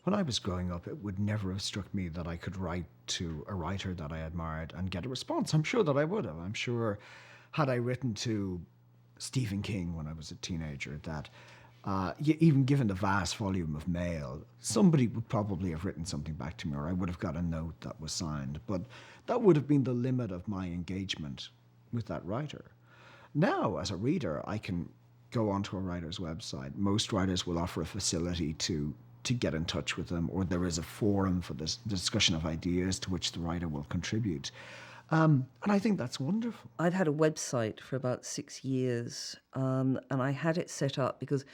When I was growing up, it would never have struck me that I could write to a writer that I admired and get a response. I'm sure that I would have. I'm sure, had I written to Stephen King when I was a teenager, that even given the vast volume of mail, somebody would probably have written something back to me, or I would have got a note that was signed. But that would have been the limit of my engagement with that writer. Now, as a reader, I can go onto a writer's website. Most writers will offer a facility to get in touch with them, or there is a forum for this discussion of ideas to which the writer will contribute. And I think that's wonderful. I've had a website for about 6 years, and I had it set up because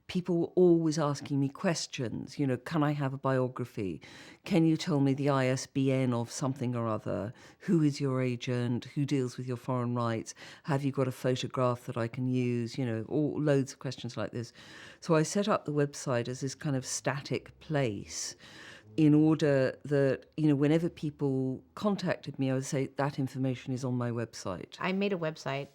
people were always asking me questions. You know, can I have a biography? Can you tell me the ISBN of something or other? Who is your agent? Who deals with your foreign rights? Have you got a photograph that I can use? You know, all loads of questions like this. So I set up the website as this kind of static place in order that, you know, whenever people contacted me, I would say that information is on my website. I made a website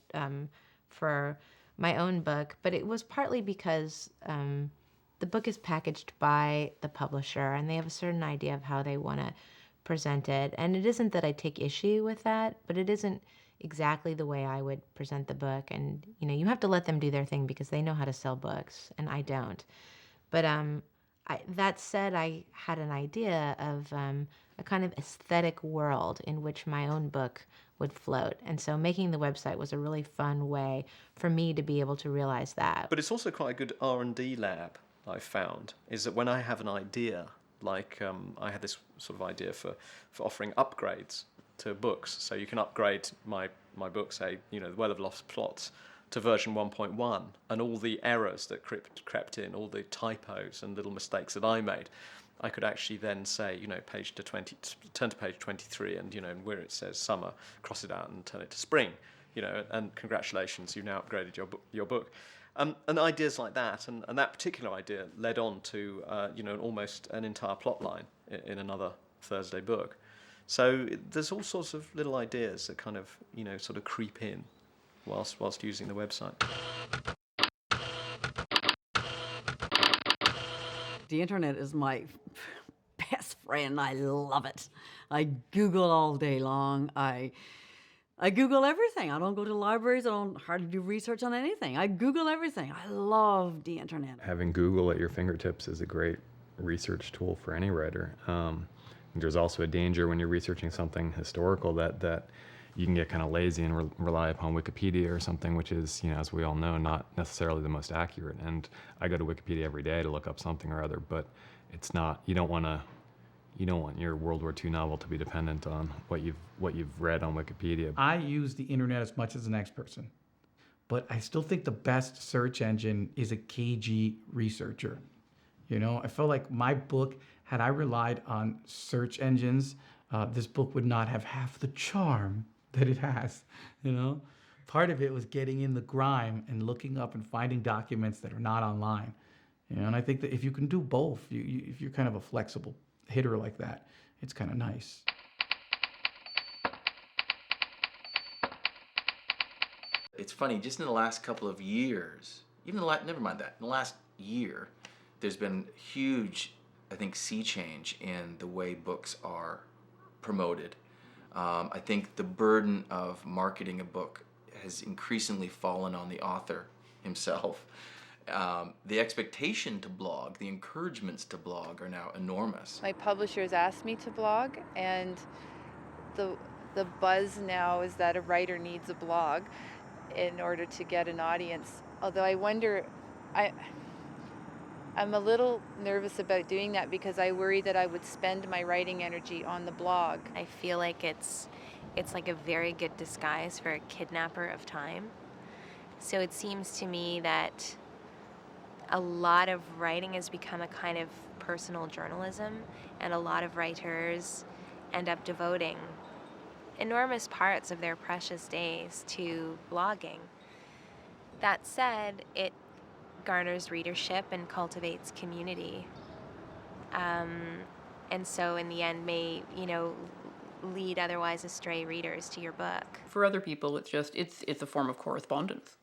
for my own book, but it was partly because the book is packaged by the publisher and they have a certain idea of how they want to present it. And it isn't that I take issue with that, but it isn't exactly the way I would present the book. And, you know, you have to let them do their thing because they know how to sell books and I don't. But that said, I had an idea of a kind of aesthetic world in which my own book would float. And so making the website was a really fun way for me to be able to realize that. But it's also quite a good R&D lab, I've found, is that when I have an idea, like I had this sort of idea for offering upgrades to books. So you can upgrade my book, say, you know, The Well of Lost Plots, to version 1.1, and all the errors that crept in, all the typos and little mistakes that I made, I could actually then say, you know, turn to page 23, and, you know, where it says summer, cross it out and turn it to spring, you know, and congratulations, you've now upgraded your book. And ideas like that, and that particular idea led on to, you know, almost an entire plot line in another Thursday book. So there's all sorts of little ideas that kind of, you know, sort of creep in whilst using the website. The internet is my best friend. I love it. I Google all day long. I Google everything. I don't go to libraries. I don't hardly do research on anything. I Google everything. I love the internet. Having Google at your fingertips is a great research tool for any writer. There's also a danger when you're researching something historical that you can get kind of lazy and rely upon Wikipedia or something, which is, you know, as we all know, not necessarily the most accurate. And I go to Wikipedia every day to look up something or other, but it's not. You don't want your World War II novel to be dependent on what you've read on Wikipedia. I use the internet as much as the next person, but I still think the best search engine is a cagey researcher. You know, I felt like my book, had I relied on search engines, this book would not have half the charm that it has, you know? Part of it was getting in the grime and looking up and finding documents that are not online. You know, and I think that if you can do both, if you're kind of a flexible hitter like that, it's kind of nice. It's funny, just in the last couple of years, never mind that, in the last year, there's been huge, I think, sea change in the way books are promoted. I think the burden of marketing a book has increasingly fallen on the author himself. The expectation to blog, the encouragements to blog are now enormous. My publishers asked me to blog, and the buzz now is that a writer needs a blog in order to get an audience. Although I wonder, I'm a little nervous about doing that because I worry that I would spend my writing energy on the blog. I feel like it's like a very good disguise for a kidnapper of time. So it seems to me that a lot of writing has become a kind of personal journalism, and a lot of writers end up devoting enormous parts of their precious days to blogging. That said, it garners readership and cultivates community. And so in the end may, you know, lead otherwise astray readers to your book. For other people, it's a form of correspondence.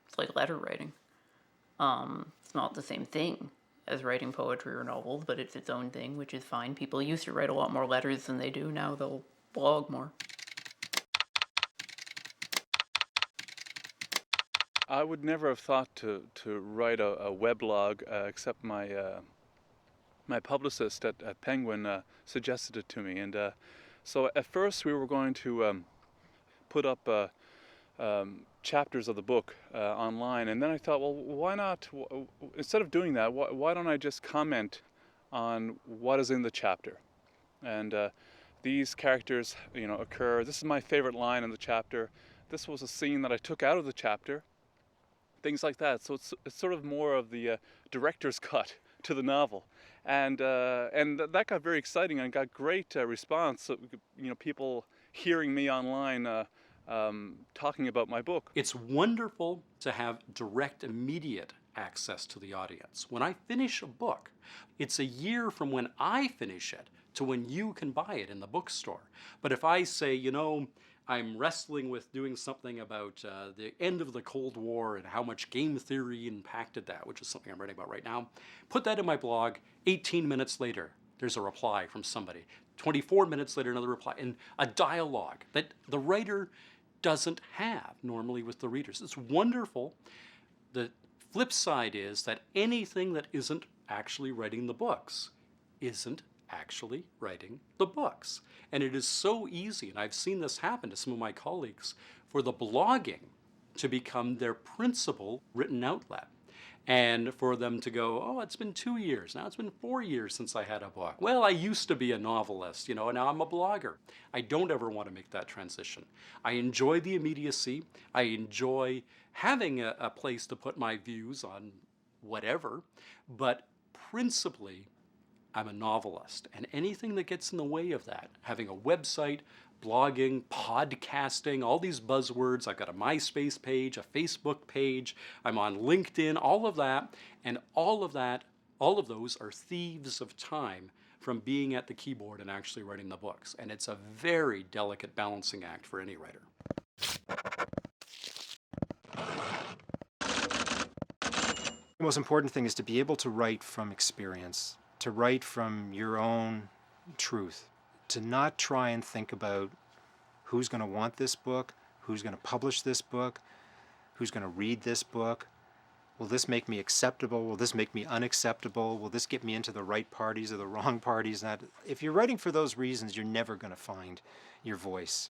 It's like letter writing. It's not the same thing as writing poetry or novels, but it's its own thing, which is fine. People used to write a lot more letters than they do now. They'll blog more. I would never have thought to write a weblog, except my my publicist at Penguin suggested it to me. And so at first we were going to put up chapters of the book online, and then I thought, well, why not, instead of doing that, why don't I just comment on what is in the chapter? And these characters, occur. This is my favorite line in the chapter. This was a scene that I took out of the chapter. Things like that. So it's sort of more of the director's cut to the novel, and that got very exciting and got great response. So, people hearing me online talking about my book. It's wonderful to have direct, immediate access to the audience. When I finish a book, it's a year from when I finish it to when you can buy it in the bookstore. But if I say, I'm wrestling with doing something about the end of the Cold War and how much game theory impacted that, which is something I'm writing about right now, put that in my blog, 18 minutes later, there's a reply from somebody. 24 minutes later, another reply, and a dialogue that the writer doesn't have normally with the readers. It's wonderful. The flip side is that anything that isn't actually writing the books isn't actually writing the books. And it is so easy, and I've seen this happen to some of my colleagues, for the blogging to become their principal written outlet. And for them to go, oh, it's been 2 years, now it's been 4 years since I had a book. Well, I used to be a novelist, and now I'm a blogger. I don't ever want to make that transition. I enjoy the immediacy. I enjoy having a place to put my views on whatever, but principally, I'm a novelist, and anything that gets in the way of that, having a website, blogging, podcasting, all these buzzwords, I've got a MySpace page, a Facebook page, I'm on LinkedIn, all of that, and all of those are thieves of time from being at the keyboard and actually writing the books. And it's a very delicate balancing act for any writer. The most important thing is to be able to write from experience, to write from your own truth, to not try and think about who's going to want this book, who's going to publish this book, who's going to read this book. Will this make me acceptable? Will this make me unacceptable? Will this get me into the right parties or the wrong parties? If you're writing for those reasons, you're never going to find your voice.